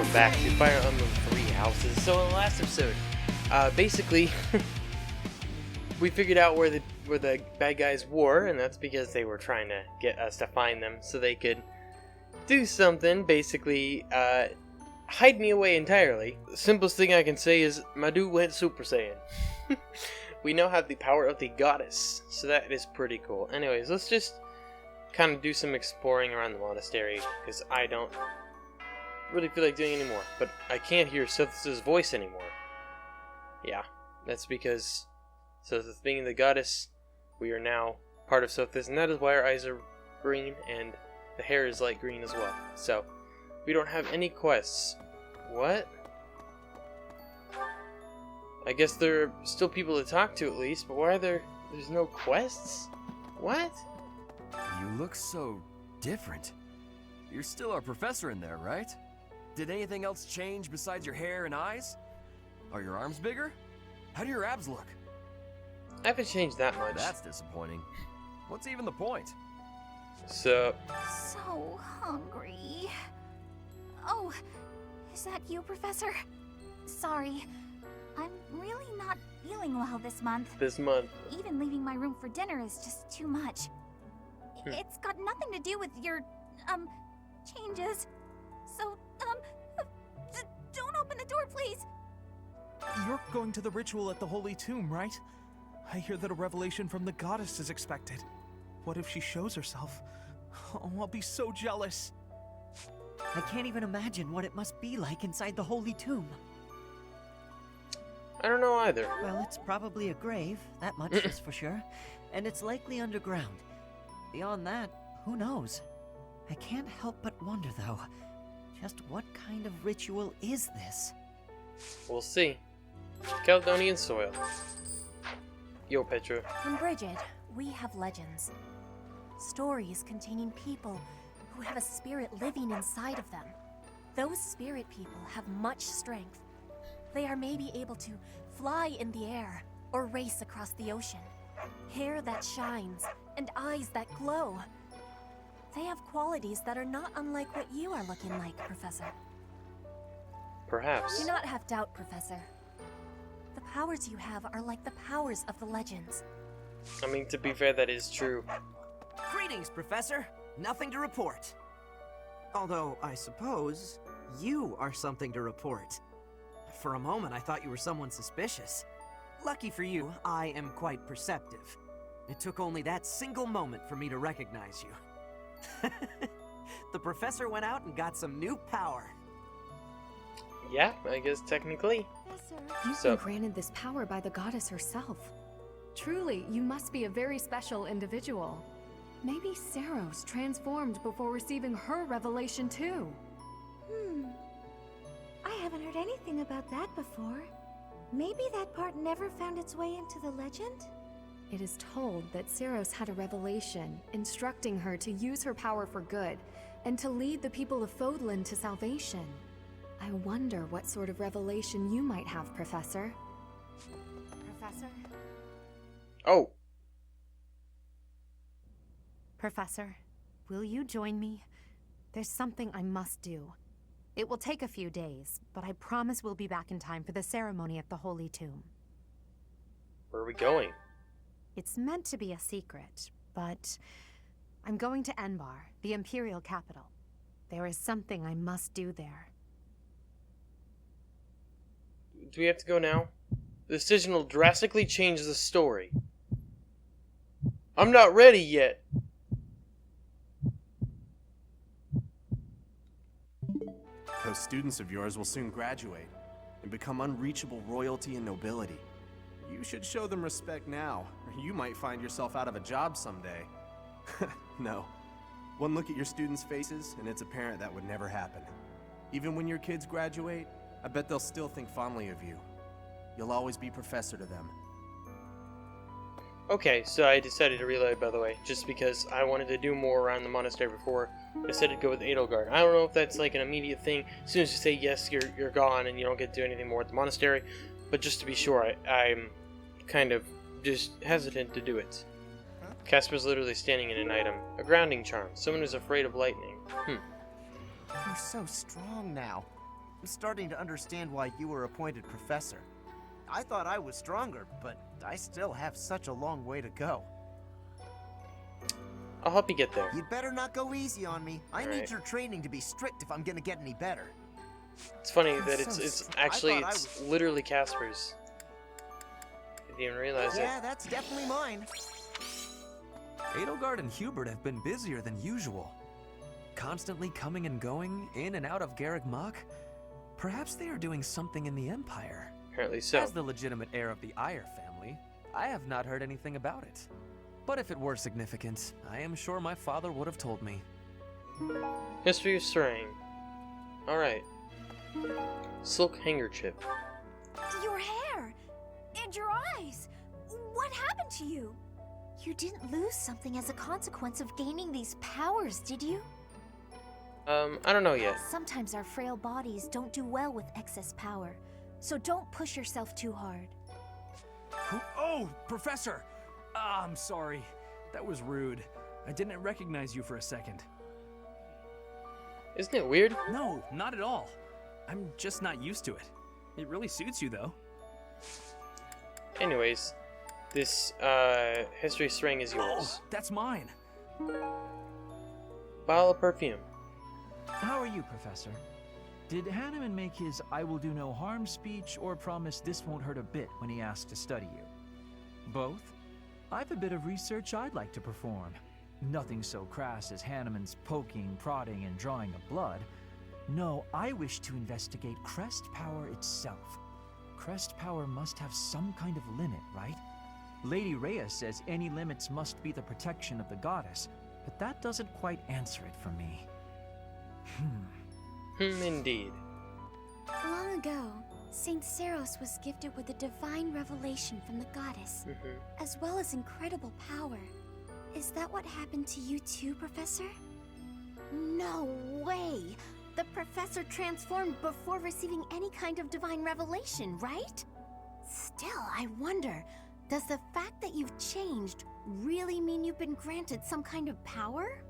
welcome back to Fire Emblem 3 Houses. So in the last episode, basically, we figured out where the bad guys were, and that's because they were trying to get us to find them so they could do something, basically, hide me away entirely. The simplest thing I can say is, my dude went Super Saiyan. We now have the power of the goddess, so that is pretty cool. Anyways, let's just kind of do some exploring around the monastery, because I don't really feel like doing it anymore. But I can't hear Sothis' voice anymore. Yeah, that's because Sothis being the goddess, we are now part of Sothis, and that is why our eyes are green, and the hair is light green as well. So, we don't have any quests. What? I guess there are still people to talk to at least, but why are there's no quests? What? You look so different. You're still our professor in there, right? Did anything else change besides your hair and eyes? Are your arms bigger? How do your abs look? I haven't changed that much. That's disappointing. What's even the point? So hungry. Oh, is that you, Professor? Sorry, I'm really not feeling well this month. Even leaving my room for dinner is just too much. It's got nothing to do with your, changes. So, don't open the door, please. You're going to the ritual at the Holy Tomb, right? I hear that a revelation from the goddess is expected. What if she shows herself? Oh, I'll be so jealous. I can't even imagine what it must be like inside the Holy Tomb. I don't know either. Well, it's probably a grave, that much is for sure. And it's likely underground. Beyond that, who knows? I can't help but wonder, though, just what kind of ritual is this? We'll see. Caledonian soil. Yo, Petra. In Brigid, we have legends. Stories containing people who have a spirit living inside of them. Those spirit people have much strength. They are maybe able to fly in the air or race across the ocean. Hair that shines and eyes that glow. They have qualities that are not unlike what you are looking like, Professor. Perhaps. Do not have doubt, Professor. The powers you have are like the powers of the legends. I mean, to be fair, that is true. Greetings, Professor. Nothing to report. Although, I suppose, you are something to report. For a moment, I thought you were someone suspicious. Lucky for you, I am quite perceptive. It took only that single moment for me to recognize you. The professor went out and got some new power. Yeah, I guess technically. You've been granted this power by the goddess herself. Truly, you must be a very special individual. Maybe Saros transformed before receiving her revelation too. I haven't heard anything about that before. Maybe that part never found its way into the legend? It is told that Saros had a revelation, instructing her to use her power for good, and to lead the people of Fodlan to salvation. I wonder what sort of revelation you might have, Professor. Professor? Oh. Professor, will you join me? There's something I must do. It will take a few days, but I promise we'll be back in time for the ceremony at the Holy Tomb. Where are we going? It's meant to be a secret, but I'm going to Enbar, the Imperial capital. There is something I must do there. Do we have to go now? The decision will drastically change the story. I'm not ready yet. Those students of yours will soon graduate and become unreachable royalty and nobility. You should show them respect now, or you might find yourself out of a job someday. No. One look at your students' faces, and it's apparent that would never happen. Even when your kids graduate, I bet they'll still think fondly of you. You'll always be professor to them. Okay, so I decided to reload, by the way, just because I wanted to do more around the monastery before I decided to go with Edelgard. I don't know if that's like an immediate thing. As soon as you say yes, you're gone and you don't get to do anything more at the monastery. But just to be sure, I'm kind of just hesitant to do it. Casper's literally standing in an item. A grounding charm. Someone who's afraid of lightning. You're so strong now. I'm starting to understand why you were appointed professor. I thought I was stronger, but I still have such a long way to go. I'll help you get there. You'd better not go easy on me. I All need right. your training to be strict if I'm gonna get any better. It's funny I'm that so it's I actually thought I it's literally Casper's. Didn't even realize it. Yeah, that's definitely mine. Edelgard and Hubert have been busier than usual. Constantly coming and going, in and out of Garreg Mach. Perhaps they are doing something in the Empire. Apparently so. As the legitimate heir of the Iyer family, I have not heard anything about it. But if it were significant, I am sure my father would have told me. History of Serang. Alright. Silk handkerchief. Your hair! And your eyes! What happened to you? You didn't lose something as a consequence of gaining these powers, did you? I don't know yet. Sometimes our frail bodies don't do well with excess power, so don't push yourself too hard. Oh, Professor! I'm sorry. That was rude. I didn't recognize you for a second. Isn't it weird? No, not at all. I'm just not used to it. It really suits you, though. Anyways, this history string is yours. Oh, that's mine. Bottle of perfume. How are you, Professor? Did Hanneman make his I will do no harm speech or promise this won't hurt a bit when he asked to study you? Both? I've a bit of research I'd like to perform. Nothing so crass as Hanneman's poking, prodding, and drawing of blood. No, I wish to investigate crest power itself. Crest power must have some kind of limit, right? Lady Rhea says any limits must be the protection of the goddess, but that doesn't quite answer it for me. Indeed. Long ago, Saint Seros was gifted with a divine revelation from the goddess, as well as incredible power. Is that what happened to you too, Professor? No way! The professor transformed before receiving any kind of divine revelation, right? Still, I wonder, does the fact that you've changed really mean you've been granted some kind of power?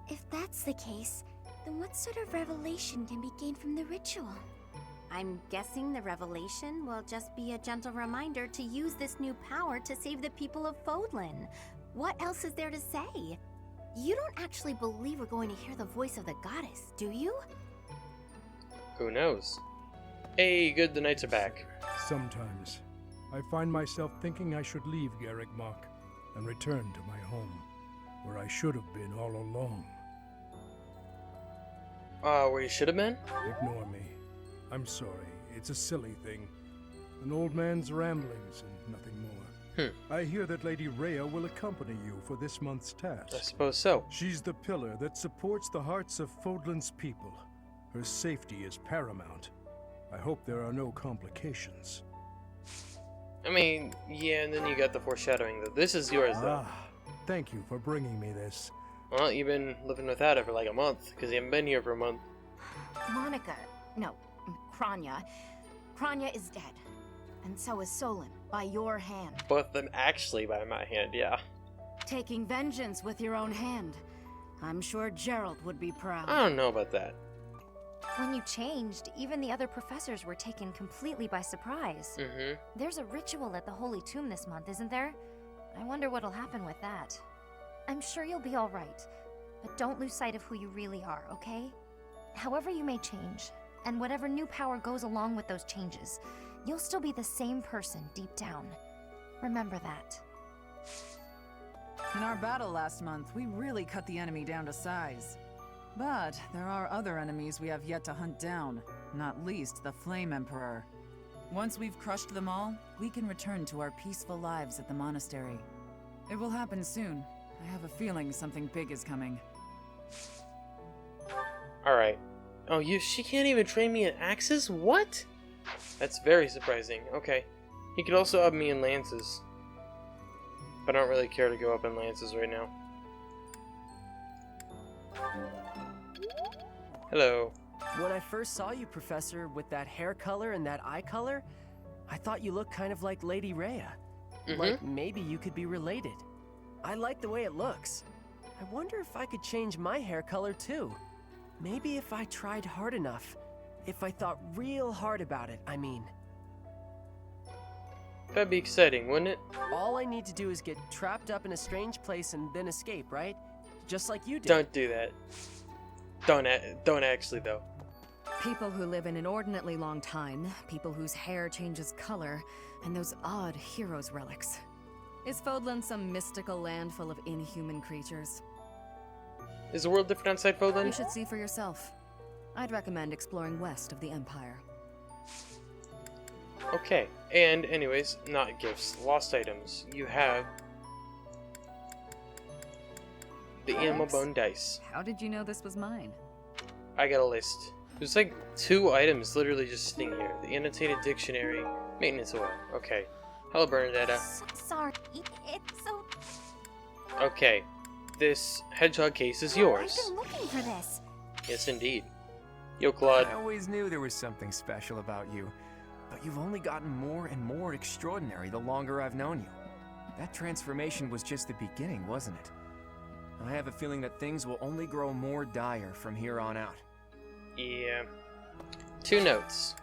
If that's the case, then what sort of revelation can be gained from the ritual? I'm guessing the revelation will just be a gentle reminder to use this new power to save the people of Fodlan. What else is there to say? You don't actually believe we're going to hear the voice of the goddess, do you? Who knows? Hey, good, the knights are back. Sometimes, I find myself thinking I should leave Garreg Mach and return to my home, where I should have been all along. Where you should have been? Ignore me. I'm sorry. It's a silly thing. An old man's ramblings and nothing more. I hear that Lady Rhea will accompany you for this month's task. I suppose so. She's the pillar that supports the hearts of Fodlan's people. Her safety is paramount. I hope there are no complications. I mean, yeah, and then you got the foreshadowing that this is yours, though. Thank you for bringing me this. Well, you've been living without it for like a month, because you haven't been here for a month. Kranya is dead. And so is Solon, by your hand. Both of them actually by my hand, yeah. Taking vengeance with your own hand. I'm sure Gerald would be proud. I don't know about that. When you changed, even the other professors were taken completely by surprise. There's a ritual at the Holy Tomb this month, isn't there? I wonder what'll happen with that. I'm sure you'll be all right, but don't lose sight of who you really are, okay? However you may change, and whatever new power goes along with those changes, you'll still be the same person deep down. Remember that. In our battle last month, we really cut the enemy down to size. But there are other enemies we have yet to hunt down, not least the Flame Emperor. Once we've crushed them all, we can return to our peaceful lives at the monastery. It will happen soon. I have a feeling something big is coming. Alright. Oh, she can't even train me in axes? What? That's very surprising. Okay. He could also up me in lances. But I don't really care to go up in lances right now. Hello. When I first saw you, Professor, with that hair color and that eye color, I thought you looked kind of like Lady Rhea. Like maybe you could be related. I like the way it looks. I wonder if I could change my hair color too. Maybe if I tried hard enough, If I thought real hard about it, I mean. That'd be exciting, wouldn't it? All I need to do is get trapped up in a strange place and then escape, right? Just like you did. Don't do that. Don't actually, though. People who live an inordinately long time, people whose hair changes color, and those odd heroes' relics. Is Fodlan some mystical land full of inhuman creatures? Is the world different outside Fodlan? You should see for yourself. I'd recommend exploring west of the Empire. Okay, and anyways, not gifts, lost items. You have the animal bone dice. How did you know this was mine? I got a list. There's like 2 items literally just sitting here. The annotated dictionary, maintenance oil. Okay. Hello, Bernadetta. Sorry, it's so... Okay. This hedgehog case is yours. I've been looking for this. Yes, indeed. Yo, Claude. I always knew there was something special about you, but you've only gotten more and more extraordinary the longer I've known you. That transformation was just the beginning, wasn't it? I have a feeling that things will only grow more dire from here on out. Yeah. 2 notes.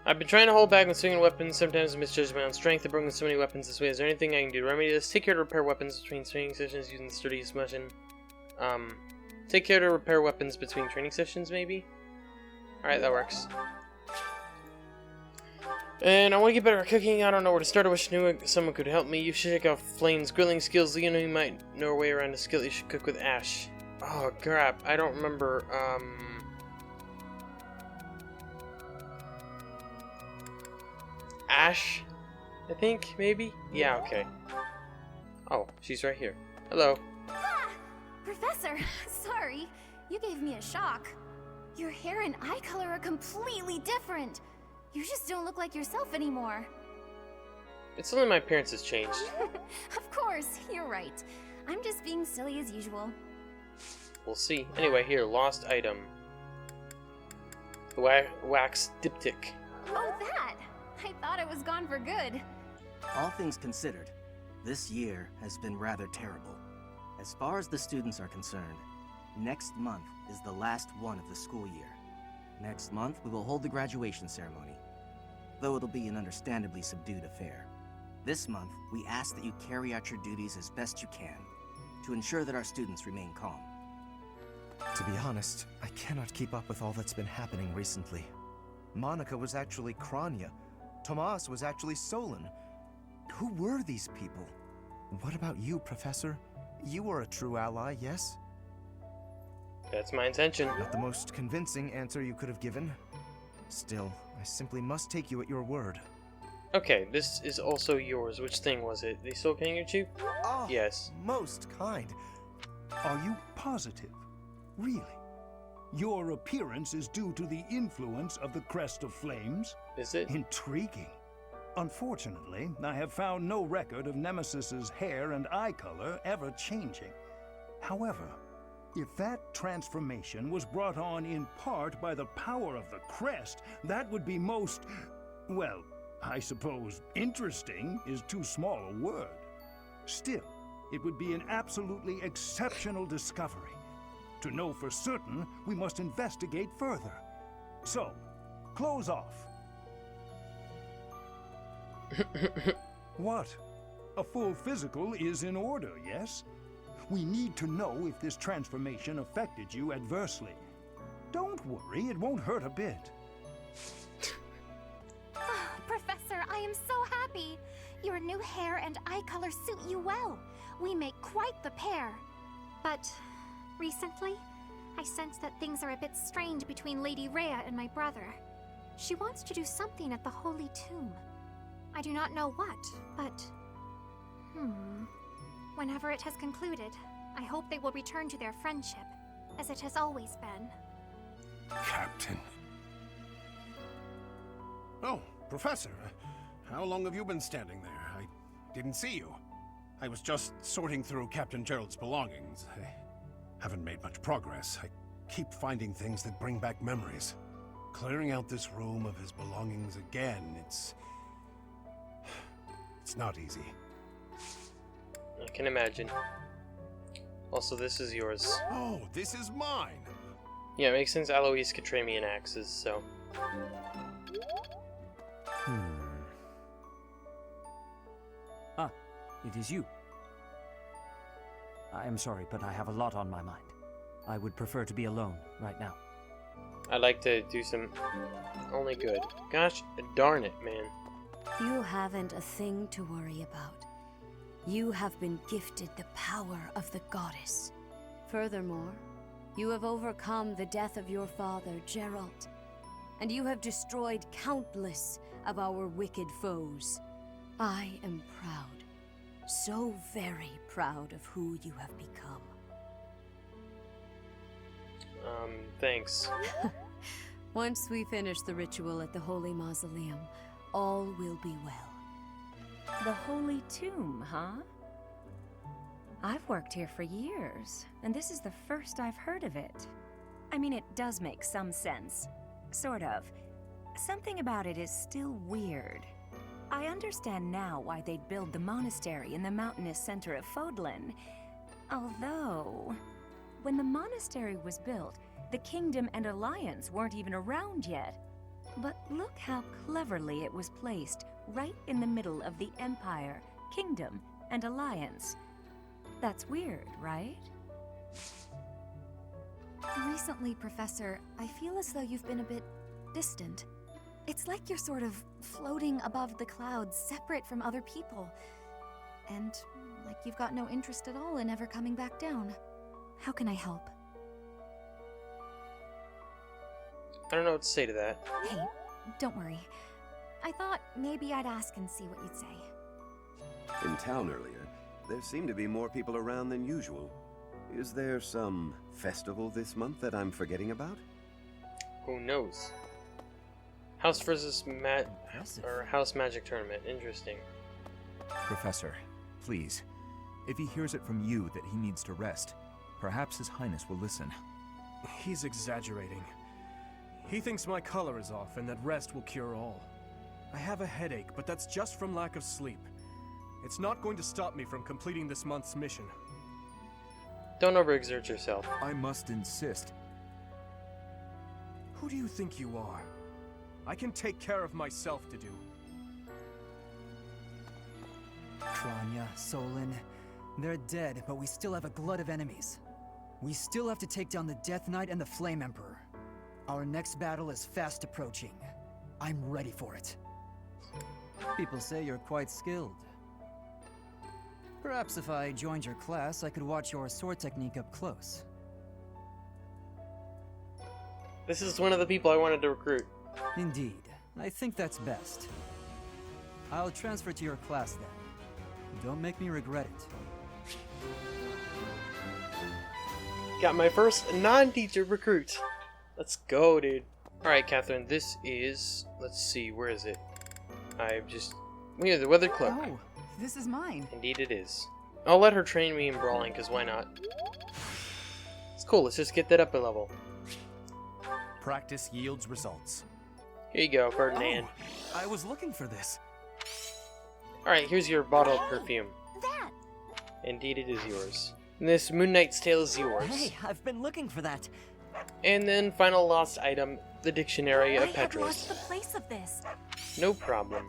I've been trying to hold back on swinging weapons, sometimes misjudged my own strength of bringing so many weapons this way. Is there anything I can do to remedy this? Take care to repair weapons between swinging sessions using the sturdiest motion. Take care to repair weapons between training sessions, maybe? Alright, that works. And I want to get better at cooking. I don't know where to start. I wish someone could help me. You should check out Flame's grilling skills. You know, you might know a way around a skill. You should cook with Ash. Oh, crap. I don't remember, Ash? I think, maybe? Yeah, okay. Oh, she's right here. Hello. Ah! Professor, sorry. You gave me a shock. Your hair and eye color are completely different. You just don't look like yourself anymore. It's only my appearance has changed. Of course, you're right. I'm just being silly as usual. We'll see. Anyway, here, lost item. The wax diptych. Oh, that! I thought it was gone for good. All things considered, this year has been rather terrible. As far as the students are concerned, next month is the last one of the school year. Next month, we will hold the graduation ceremony, though it'll be an understandably subdued affair. This month, we ask that you carry out your duties as best you can, to ensure that our students remain calm. To be honest, I cannot keep up with all that's been happening recently. Monica was actually Kranya. Tomas was actually Solon. Who were these people? What about you, Professor? You were a true ally, yes? That's my intention. Not the most convincing answer you could have given. Still, I simply must take you at your word. Okay, this is also yours. Which thing was it? The Soul Handkerchief? Oh, yes. Most kind. Are you positive? Really? Your appearance is due to the influence of the Crest of Flames? Is it? Intriguing. Unfortunately, I have found no record of Nemesis's hair and eye color ever changing. However, if that transformation was brought on in part by the power of the Crest, that would be most, well, I suppose interesting is too small a word. Still, it would be an absolutely exceptional discovery. To know for certain, we must investigate further. So, close off. What? A full physical is in order, yes? We need to know if this transformation affected you adversely. Don't worry, it won't hurt a bit. Professor, I am so happy. Your new hair and eye color suit you well. We make quite the pair. But recently, I sense that things are a bit strained between Lady Rhea and my brother. She wants to do something at the Holy Tomb. I do not know what, but... Whenever it has concluded, I hope they will return to their friendship, as it has always been. Captain. Oh, Professor. How long have you been standing there? I didn't see you. I was just sorting through Captain Gerald's belongings. I haven't made much progress. I keep finding things that bring back memories. Clearing out this room of his belongings again, it's not easy. I can imagine. Also, this is yours. Oh, this is mine. Yeah, it makes sense. Alois could train me in axes, so. Ah, it is you. I am sorry, but I have a lot on my mind. I would prefer to be alone right now. I'd like to do some only good. Gosh darn it, man. You haven't a thing to worry about. You have been gifted the power of the goddess. Furthermore, you have overcome the death of your father, Geralt, and you have destroyed countless of our wicked foes. I am proud, so very proud of who you have become. Thanks. Once we finish the ritual at the Holy Mausoleum, all will be well. The Holy Tomb, huh? I've worked here for years, and this is the first I've heard of it. I mean, it does make some sense. Sort of. Something about it is still weird. I understand now why they'd build the monastery in the mountainous center of Fodlan. Although, when the monastery was built, the Kingdom and Alliance weren't even around yet. But look how cleverly it was placed, right in the middle of the Empire, Kingdom, and Alliance. That's weird, right? Recently, Professor, I feel as though you've been a bit distant. It's like you're sort of floating above the clouds, separate from other people. And like you've got no interest at all in ever coming back down. How can I help? I don't know what to say to that. Hey, don't worry. I thought maybe I'd ask and see what you'd say. In town earlier, there seemed to be more people around than usual. Is there some festival this month that I'm forgetting about? Who knows? House versus House Magic Tournament. Interesting. Professor, please. If he hears it from you that he needs to rest, perhaps His Highness will listen. He's exaggerating. He thinks my color is off and that rest will cure all. I have a headache, but that's just from lack of sleep. It's not going to stop me from completing this month's mission. Don't overexert yourself. I must insist. Who do you think you are? I can take care of myself to do. Kranya, Solon, they're dead, but we still have a glut of enemies. We still have to take down the Death Knight and the Flame Emperor. Our next battle is fast approaching. I'm ready for it. People say you're quite skilled. Perhaps if I joined your class, I could watch your sword technique up close. This is one of the people I wanted to recruit. Indeed. I think that's best. I'll transfer to your class then. Don't make me regret it. Got my first non-teacher recruit. Let's go, dude. Alright, Catherine, this is... Let's see, where is it? We have the weather cloak. Oh, this is mine. Indeed it is. I'll let her train me in brawling, because why not? It's cool, let's just get that up a level. Practice yields results. Here you go, Ferdinand. Oh, I was looking for this. Alright, here's your bottle of perfume. That! Indeed it is yours. And this Moon Knight's Tale is yours. Hey, I've been looking for that. And then final lost item, the Dictionary of I had Petros. lost the place of this. No problem.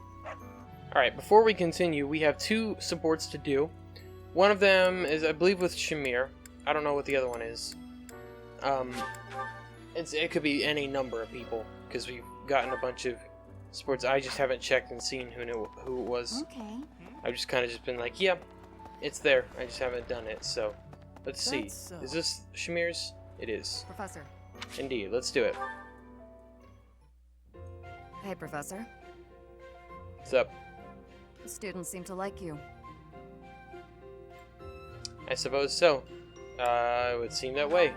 Alright, before we continue, we have two supports to do. One of them is, I believe, with Shamir. I don't know what the other one is. It could be any number of people, because we've gotten a bunch of supports. I just haven't checked and seen who it was. Okay. I've just kind of been like, yeah, it's there. I just haven't done it, so let's see. Is this Shamir's? It is. Professor. Indeed, let's do it. Hey, Professor. What's up? The students seem to like you. I suppose so. It would seem that way.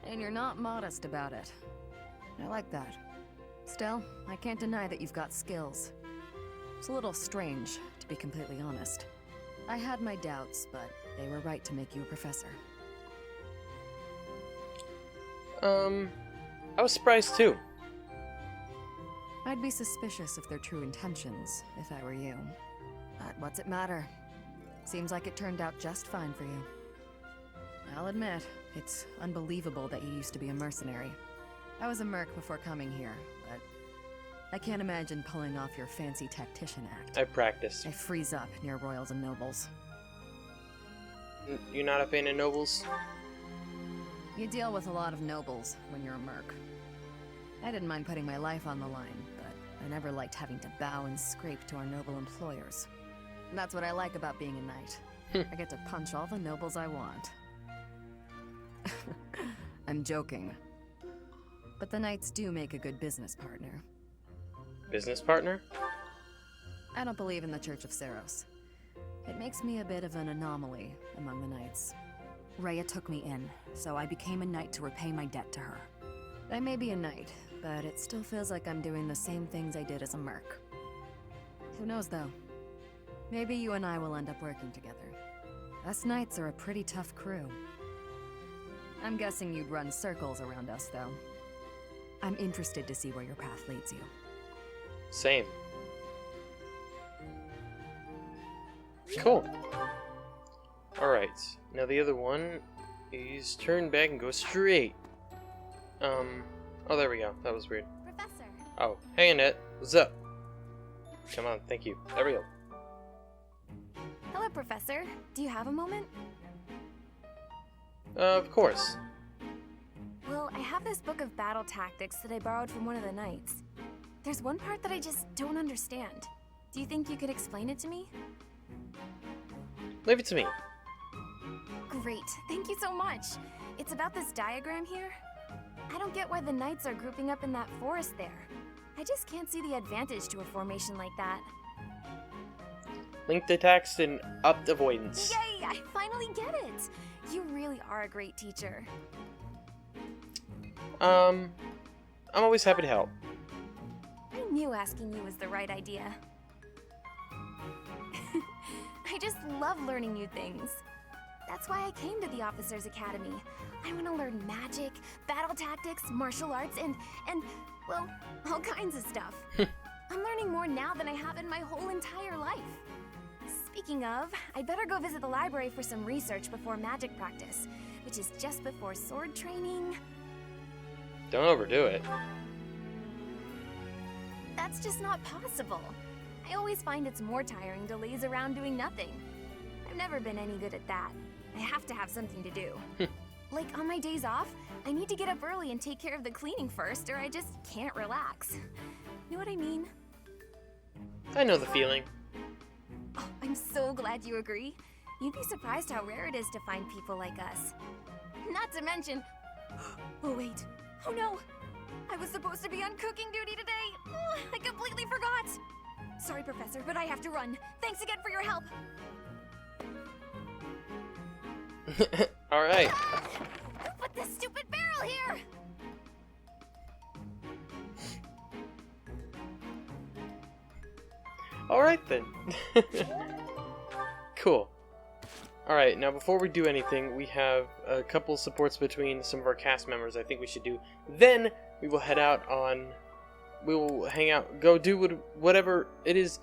And you're not modest about it. I like that. Still, I can't deny that you've got skills. It's a little strange, to be completely honest. I had my doubts, but they were right to make you a professor. I was surprised too. I'd be suspicious of their true intentions, if I were you. But what's it matter? Seems like it turned out just fine for you. I'll admit, it's unbelievable that you used to be a mercenary. I was a merc before coming here, but I can't imagine pulling off your fancy tactician act. I practiced. I freeze up near royals and nobles. You're not a fan of nobles? You deal with a lot of nobles when you're a merc. I didn't mind putting my life on the line, but I never liked having to bow and scrape to our noble employers. And that's what I like about being a knight. I get to punch all the nobles I want. I'm joking. But the knights do make a good business partner. Business partner? I don't believe in the Church of Seros. It makes me a bit of an anomaly among the knights. Rhea took me in, so I became a knight to repay my debt to her. I may be a knight, but it still feels like I'm doing the same things I did as a merc. Who knows, though? Maybe you and I will end up working together. Us knights are a pretty tough crew. I'm guessing you'd run circles around us, though. I'm interested to see where your path leads you. Same. Cool. Alright, now the other one is turn back and go straight. Oh, there we go. That was weird. Professor. Oh, hey Annette. What's up? Come on, thank you. There we go. Hello, Professor. Do you have a moment? Of course. Well, I have this book of battle tactics that I borrowed from one of the knights. There's one part that I just don't understand. Do you think you could explain it to me? Leave it to me. Great. Thank you so much. It's about this diagram here. I don't get why the knights are grouping up in that forest there. I just can't see the advantage to a formation like that. Linked attacks and upped avoidance. Yay! I finally get it! You really are a great teacher. I'm always happy to help. I knew asking you was the right idea. I just love learning new things. That's why I came to the Officers Academy. I want to learn magic, battle tactics, martial arts, and well, all kinds of stuff. I'm learning more now than I have in my whole entire life. Speaking of, I'd better go visit the library for some research before magic practice, which is just before sword training. Don't overdo it. That's just not possible. I always find it's more tiring to laze around doing nothing. I've never been any good at that. I have to have something to do. Like on my days off, I need to get up early and take care of the cleaning first, or I just can't relax. Know what I mean? I know the feeling. Oh, I'm so glad you agree. You'd be surprised how rare it is to find people like us. Not to mention... Oh wait, oh no! I was supposed to be on cooking duty today! Oh, I completely forgot! Sorry, Professor, but I have to run. Thanks again for your help! Alright. Who put this stupid barrel here? Alright then. Cool. Alright, now before we do anything, we have a couple supports between some of our cast members I think we should do. Then we will head out on... We will hang out, go do whatever it is.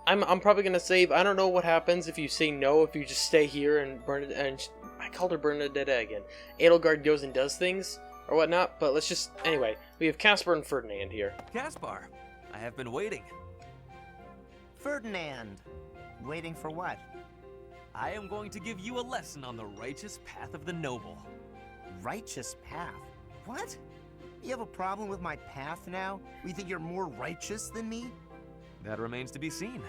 I'm probably gonna save. I don't know what happens if you say no, if you just stay here and burn it. And I called her Bernadette again. Edelgard goes and does things or whatnot, but let's just... Anyway, we have Caspar and Ferdinand here. Caspar, I have been waiting. Ferdinand, waiting for what? I am going to give you a lesson on the righteous path of the noble. Righteous path? What? You have a problem with my path now? You think you're more righteous than me? That remains to be seen.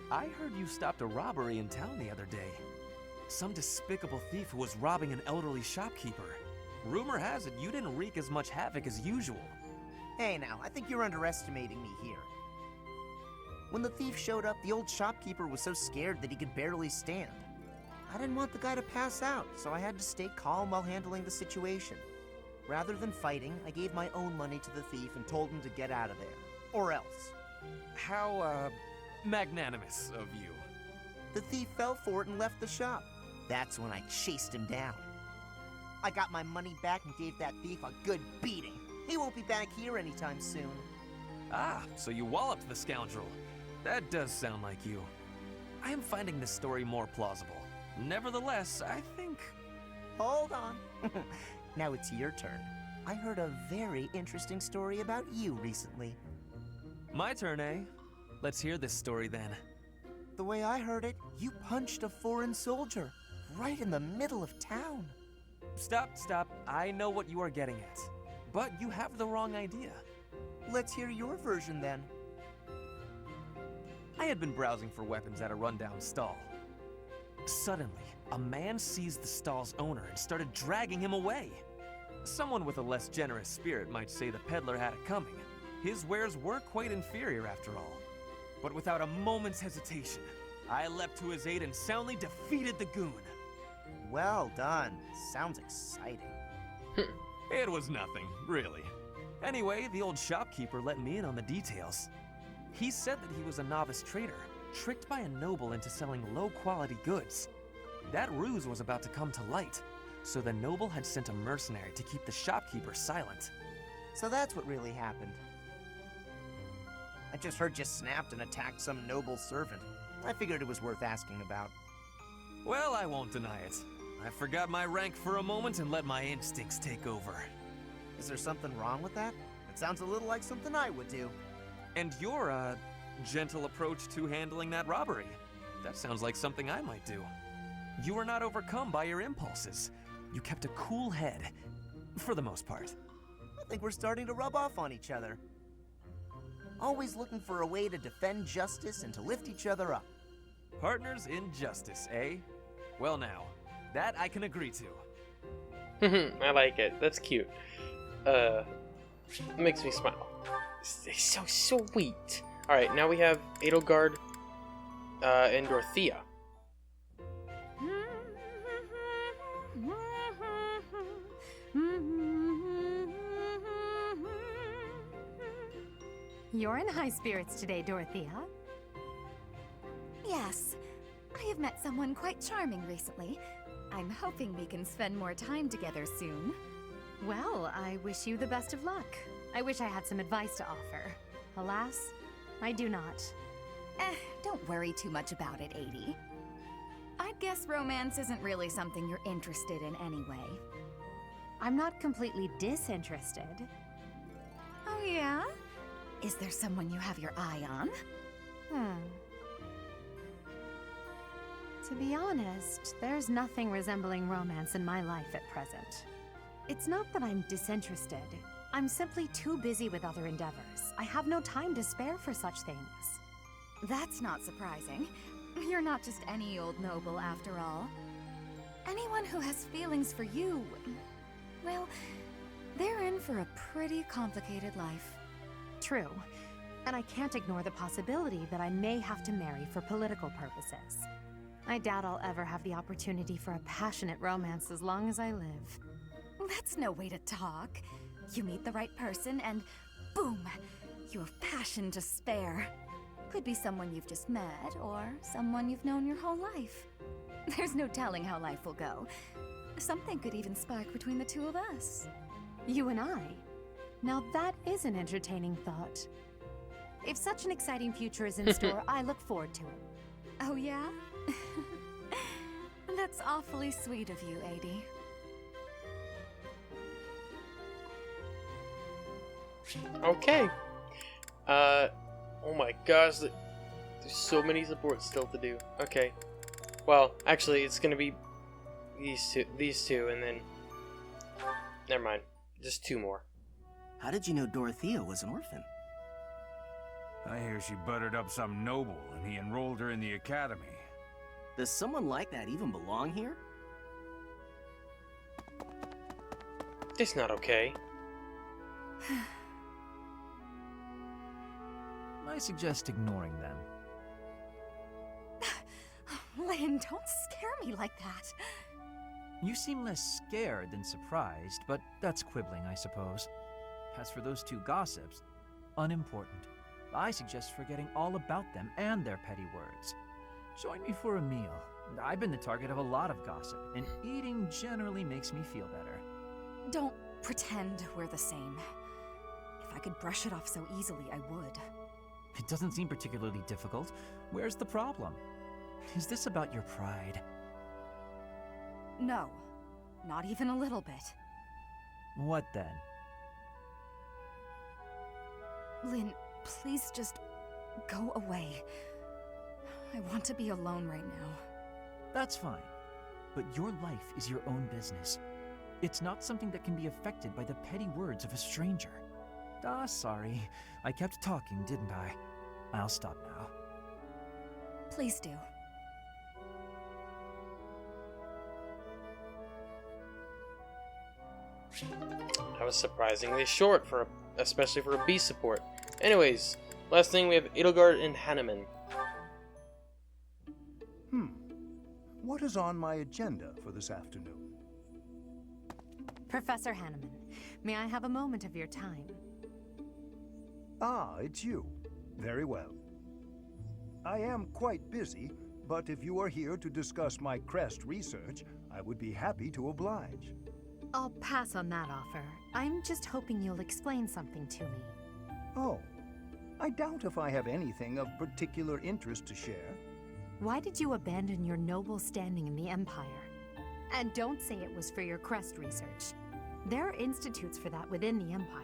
I heard you stopped a robbery in town the other day. Some despicable thief who was robbing an elderly shopkeeper. Rumor has it you didn't wreak as much havoc as usual. Hey now, I think you're underestimating me here. When the thief showed up, the old shopkeeper was so scared that he could barely stand. I didn't want the guy to pass out, so I had to stay calm while handling the situation. Rather than fighting, I gave my own money to the thief and told him to get out of there. Or else. How, magnanimous of you. The thief fell for it and left the shop. That's when I chased him down. I got my money back and gave that thief a good beating. He won't be back here anytime soon. Ah, so you walloped the scoundrel. That does sound like you. I am finding this story more plausible. Nevertheless, I think hold on. Now it's your turn. I heard a very interesting story about you recently. My turn, eh? Let's hear this story then. The way I heard it, you punched a foreign soldier right in the middle of town. Stop. I know what you are getting at. But you have the wrong idea. Let's hear your version then. I had been browsing for weapons at a rundown stall. Suddenly, a man seized the stall's owner and started dragging him away. Someone with a less generous spirit might say the peddler had it coming. His wares were quite inferior after all. But without a moment's hesitation, I leapt to his aid and soundly defeated the goon. Well done. Sounds exciting. It was nothing, really. Anyway, the old shopkeeper let me in on the details. He said that he was a novice trader, tricked by a noble into selling low-quality goods. That ruse was about to come to light, so the noble had sent a mercenary to keep the shopkeeper silent. So that's what really happened. I just heard you snapped and attacked some noble servant. I figured it was worth asking about. Well, I won't deny it. I forgot my rank for a moment and let my instincts take over. Is there something wrong with that? It sounds a little like something I would do. And your, gentle approach to handling that robbery. That sounds like something I might do. You were not overcome by your impulses. You kept a cool head, for the most part. I think we're starting to rub off on each other. Always looking for a way to defend justice and to lift each other up. Partners in justice, eh? Well now, that I can agree to. I like it. That's cute. It makes me smile. It's so sweet. Alright, now we have Edelgard and Dorothea. You're in high spirits today, Dorothea. Yes, I have met someone quite charming recently. I'm hoping we can spend more time together soon. Well, I wish you the best of luck. I wish I had some advice to offer. Alas, I do not. Don't worry too much about it, Adi. I'd guess romance isn't really something you're interested in anyway. I'm not completely disinterested. Oh yeah? Is there someone you have your eye on? To be honest, there's nothing resembling romance in my life at present. It's not that I'm disinterested. I'm simply too busy with other endeavors. I have no time to spare for such things. That's not surprising. You're not just any old noble after all. Anyone who has feelings for you, well, they're in for a pretty complicated life. True. And I can't ignore the possibility that I may have to marry for political purposes. I doubt I'll ever have the opportunity for a passionate romance as long as I live. That's no way to talk. You meet the right person and boom, you have passion to spare. Could be someone you've just met or someone you've known your whole life. There's no telling how life will go. Something could even spark between the two of us. You and I? Now that is an entertaining thought. If such an exciting future is in store, I look forward to it. Oh yeah? That's awfully sweet of you, Adi. Okay. Oh my gosh, there's so many supports still to do. Okay. Well, actually, it's gonna be these two, and then never mind, just two more. How did you know Dorothea was an orphan? I hear she buttered up some noble, and he enrolled her in the academy. Does someone like that even belong here? It's not okay. I suggest ignoring them. Lynn, don't scare me like that. You seem less scared than surprised, but that's quibbling, I suppose. As for those two gossips, unimportant. I suggest forgetting all about them and their petty words. Join me for a meal. I've been the target of a lot of gossip, and eating generally makes me feel better. Don't pretend we're the same. If I could brush it off so easily, I would. It doesn't seem particularly difficult. Where's the problem? Is this about your pride? No. Not even a little bit. What then? Lynn, please just go away. I want to be alone right now. That's fine. But your life is your own business. It's not something that can be affected by the petty words of a stranger. Sorry. I kept talking, didn't I? I'll stop now. Please do. That was surprisingly short especially for a B support. Anyways, last thing we have Edelgard and Hanneman. What is on my agenda for this afternoon? Professor Hanneman, may I have a moment of your time? Ah, it's you. Very well. I am quite busy, but if you are here to discuss my crest research, I would be happy to oblige. I'll pass on that offer. I'm just hoping you'll explain something to me. Oh, I doubt if I have anything of particular interest to share. Why did you abandon your noble standing in the Empire? And don't say it was for your crest research. There are institutes for that within the Empire.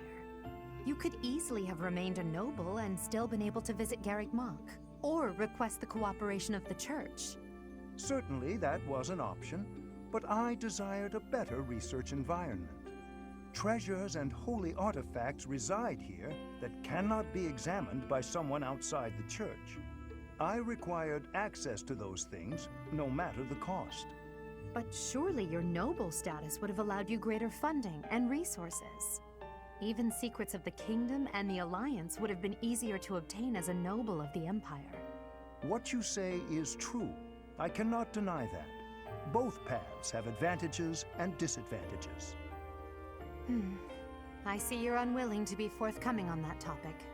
You could easily have remained a noble and still been able to visit Garrick Mach, or request the cooperation of the Church. Certainly that was an option, but I desired a better research environment. Treasures and holy artifacts reside here that cannot be examined by someone outside the Church. I required access to those things, no matter the cost. But surely your noble status would have allowed you greater funding and resources. Even secrets of the Kingdom and the Alliance would have been easier to obtain as a noble of the Empire. What you say is true. I cannot deny that. Both paths have advantages and disadvantages. I see you're unwilling to be forthcoming on that topic.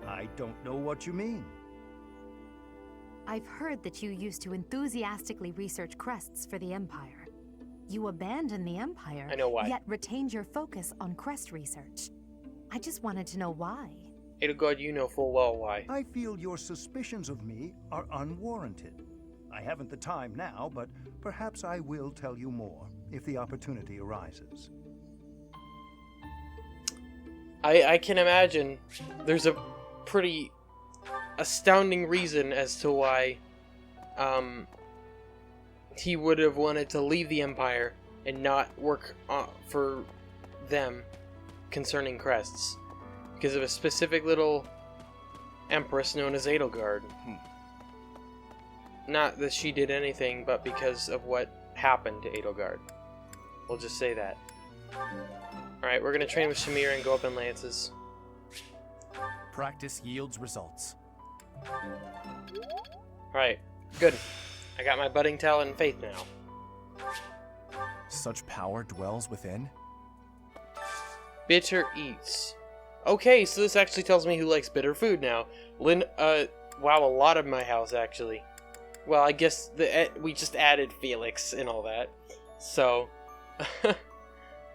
I don't know what you mean. I've heard that you used to enthusiastically research crests for the Empire. You abandoned the Empire, I know why. Yet retained your focus on crest research. I just wanted to know why. Edelgard, you know full well why. I feel your suspicions of me are unwarranted. I haven't the time now, but perhaps I will tell you more if the opportunity arises. I can imagine there's a pretty astounding reason as to why he would have wanted to leave the Empire and not work for them concerning crests, because of a specific little empress known as Edelgard. Not that she did anything, but because of what happened to Edelgard. We'll just say that. Alright, we're gonna train with Shamir and go up in lances. Practice yields results. Alright, good. I got my budding talent and faith now. Such power dwells within? Bitter eats. Okay, so this actually tells me who likes bitter food now. Wow, a lot of my house actually. Well, I guess we just added Felix and all that. So,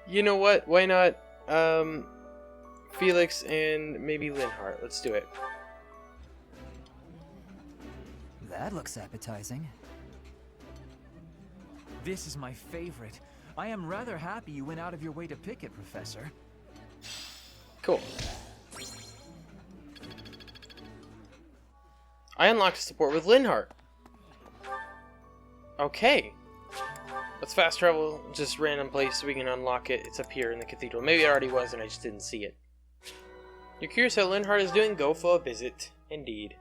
you know what? Why not Felix and maybe Linhardt? Let's do it. That looks appetizing. This is my favorite. I am rather happy you went out of your way to pick it, Professor. Cool. I unlocked support with Linhardt. Okay. Let's fast travel just random place so we can unlock it. It's up here in the cathedral. Maybe it already was and I just didn't see it. You're curious how Linhardt is doing? Go for a visit. Indeed.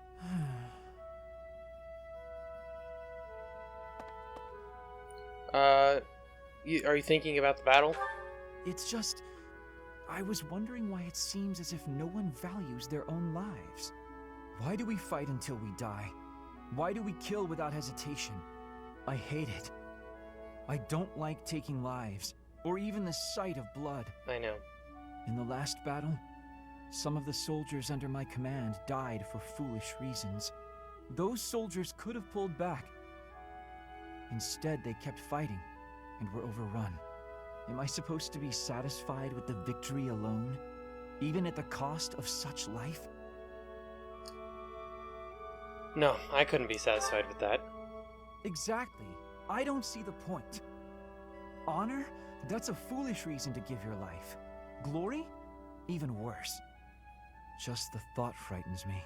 Are you thinking about the battle? It's just... I was wondering why it seems as if no one values their own lives. Why do we fight until we die? Why do we kill without hesitation? I hate it. I don't like taking lives, or even the sight of blood. I know. In the last battle, some of the soldiers under my command died for foolish reasons. Those soldiers could have pulled back. Instead, they kept fighting, and were overrun. Am I supposed to be satisfied with the victory alone, even at the cost of such life? No, I couldn't be satisfied with that. Exactly. I don't see the point. Honor? That's a foolish reason to give your life. Glory? Even worse. Just the thought frightens me.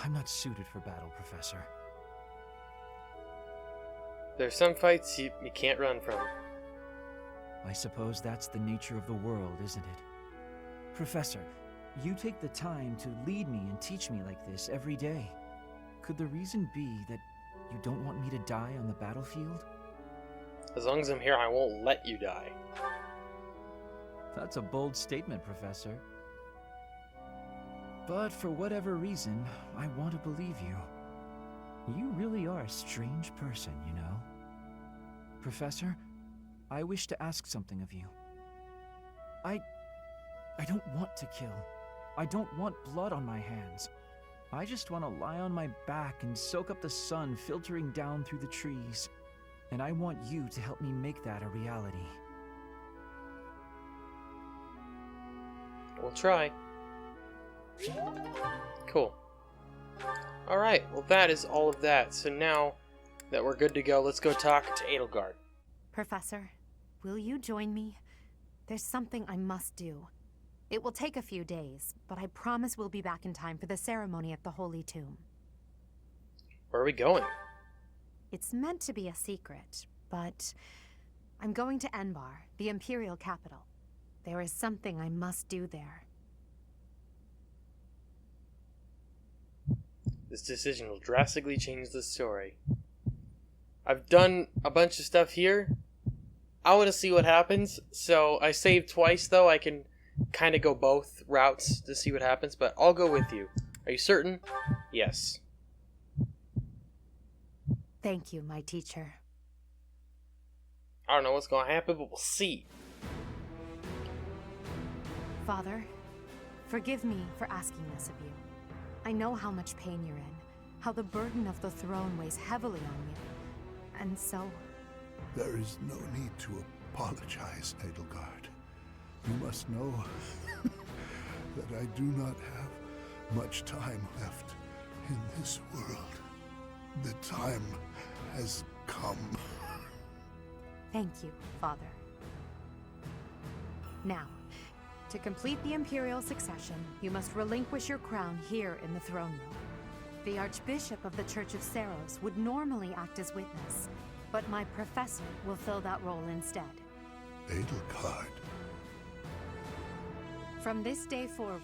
I'm not suited for battle, Professor. There's some fights you can't run from. I suppose that's the nature of the world, isn't it? Professor, you take the time to lead me and teach me like this every day. Could the reason be that you don't want me to die on the battlefield? As long as I'm here, I won't let you die. That's a bold statement, Professor. But for whatever reason, I want to believe you. You really are a strange person, you know. Professor, I wish to ask something of you. I don't want to kill. I don't want blood on my hands. I just want to lie on my back and soak up the sun filtering down through the trees. And I want you to help me make that a reality. We'll try. Cool. Alright, well that is all of that. So now that we're good to go, let's go talk to Edelgard. Professor, will you join me? There's something I must do. It will take a few days, but I promise we'll be back in time for the ceremony at the Holy Tomb. Where are we going? It's meant to be a secret, but I'm going to Enbar, the Imperial capital. There is something I must do there. This decision will drastically change the story. I've done a bunch of stuff here. I want to see what happens, so I saved twice, though. I can kind of go both routes to see what happens, but I'll go with you. Are you certain? Yes. Thank you, my teacher. I don't know what's going to happen, but we'll see. Father, forgive me for asking this of you. I know how much pain you're in, how the burden of the throne weighs heavily on you. And so... There is no need to apologize, Edelgard. You must know that I do not have much time left in this world. The time has come. Thank you, Father. Now, to complete the Imperial succession, you must relinquish your crown here in the throne room. The Archbishop of the Church of Seiros would normally act as witness, but my professor will fill that role instead. Edelgard. From this day forward,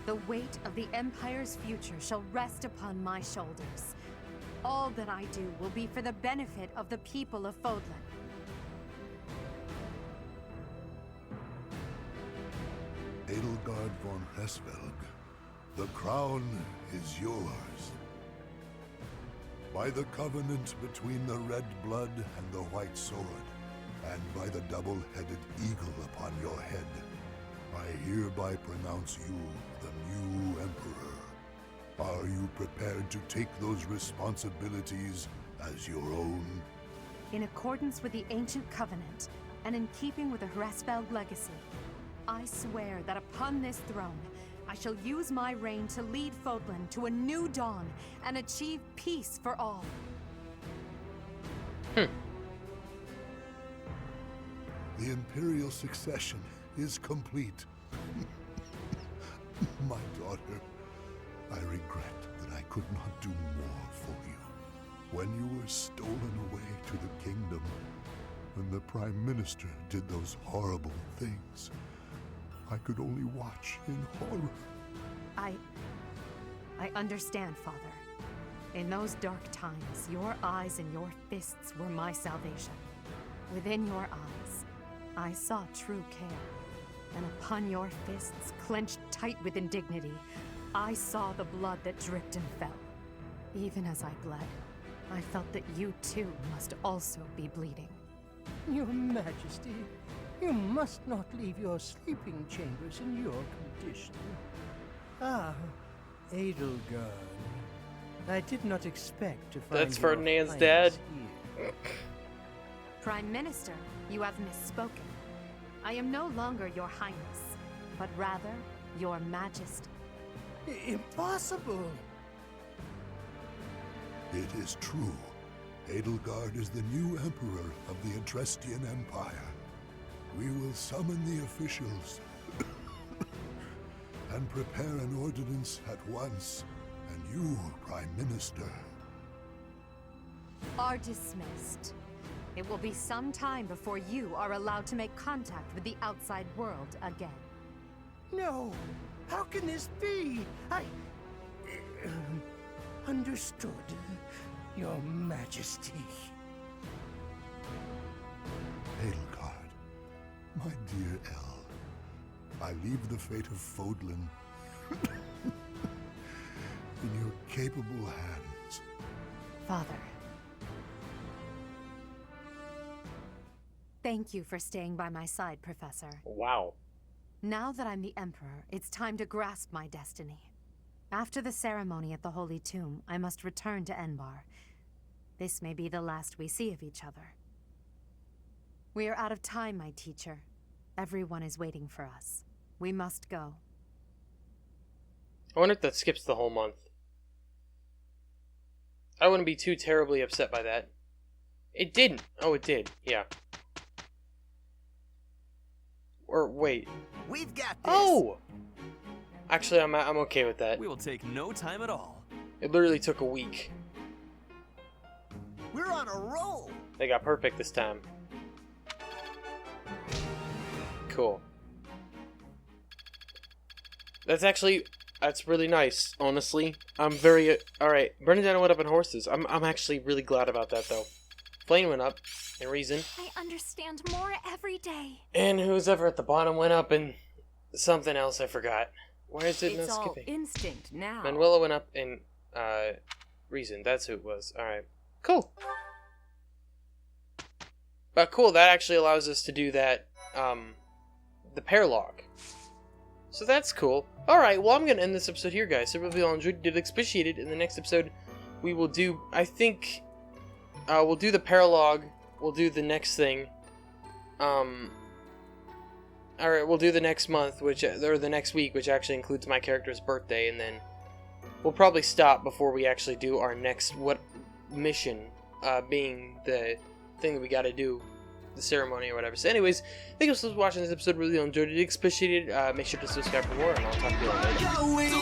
the weight of the Empire's future shall rest upon my shoulders. All that I do will be for the benefit of the people of Fodlan. Edelgard von Hresvelg, the crown is yours. By the covenant between the red blood and the white sword, and by the double-headed eagle upon your head, I hereby pronounce you the new Emperor. Are you prepared to take those responsibilities as your own? In accordance with the ancient covenant, and in keeping with the Hresvelg legacy, I swear that upon this throne, I shall use my reign to lead Fodlan to a new dawn and achieve peace for all. The Imperial succession is complete. My daughter, I regret that I could not do more for you. When you were stolen away to the kingdom, when the Prime Minister did those horrible things, I could only watch in horror. I understand, Father. In those dark times, your eyes and your fists were my salvation. Within your eyes, I saw true care. And upon your fists, clenched tight with indignity, I saw the blood that dripped and fell. Even as I bled, I felt that you too must also be bleeding. Your Majesty, you must not leave your sleeping chambers in your condition. Ah, Edelgard. I did not expect to find That's your Ferdinand's Highness dad. here. Prime Minister, you have misspoken. I am no longer your Highness, but rather your Majesty. Impossible! It is true. Edelgard is the new emperor of the Adrestian Empire. We will summon the officials and prepare an ordinance at once, and you, Prime Minister. Are dismissed. It will be some time before you are allowed to make contact with the outside world again. No! How can this be? Understood, Your Majesty. Edelgard, my dear El, I leave the fate of Fodlan in your capable hands. Father. Thank you for staying by my side, Professor. Wow. Now that I'm the Emperor, it's time to grasp my destiny. After the ceremony at the Holy Tomb, I must return to Enbar. This may be the last we see of each other. We are out of time, my teacher. Everyone is waiting for us. We must go. I wonder if that skips the whole month. I wouldn't be too terribly upset by that. It didn't. Oh, it did. Yeah. Or wait. We've got this. Oh! Actually, I'm okay with that. We will take no time at all. It literally took a week. We're on a roll. They got perfect this time. Cool. That's really nice, honestly. I'm very... Alright, Bernadette went up in horses. I'm actually really glad about that, though. Flame went up, in reason. I understand more every day. And who's ever at the bottom went up in something else I forgot. Why is it not skipping? It's all instinct now. Manuela went up in reason. That's who it was. Alright. Cool. But cool, that actually allows us to do that, the paralog. So that's cool. Alright, well I'm going to end this episode here, guys. So if you all enjoyed, did appreciate it. In the next episode, we will do, I think, we'll do the paralog. We'll do the next thing. Alright, we'll do the next month, or the next week, which actually includes my character's birthday, and then we'll probably stop before we actually do our next mission, being the thing that we gotta do, the ceremony or whatever. So anyways, thank you so much for watching this episode. Really enjoyed it. Appreciate it. Make sure to subscribe for more, and I'll talk to you all later.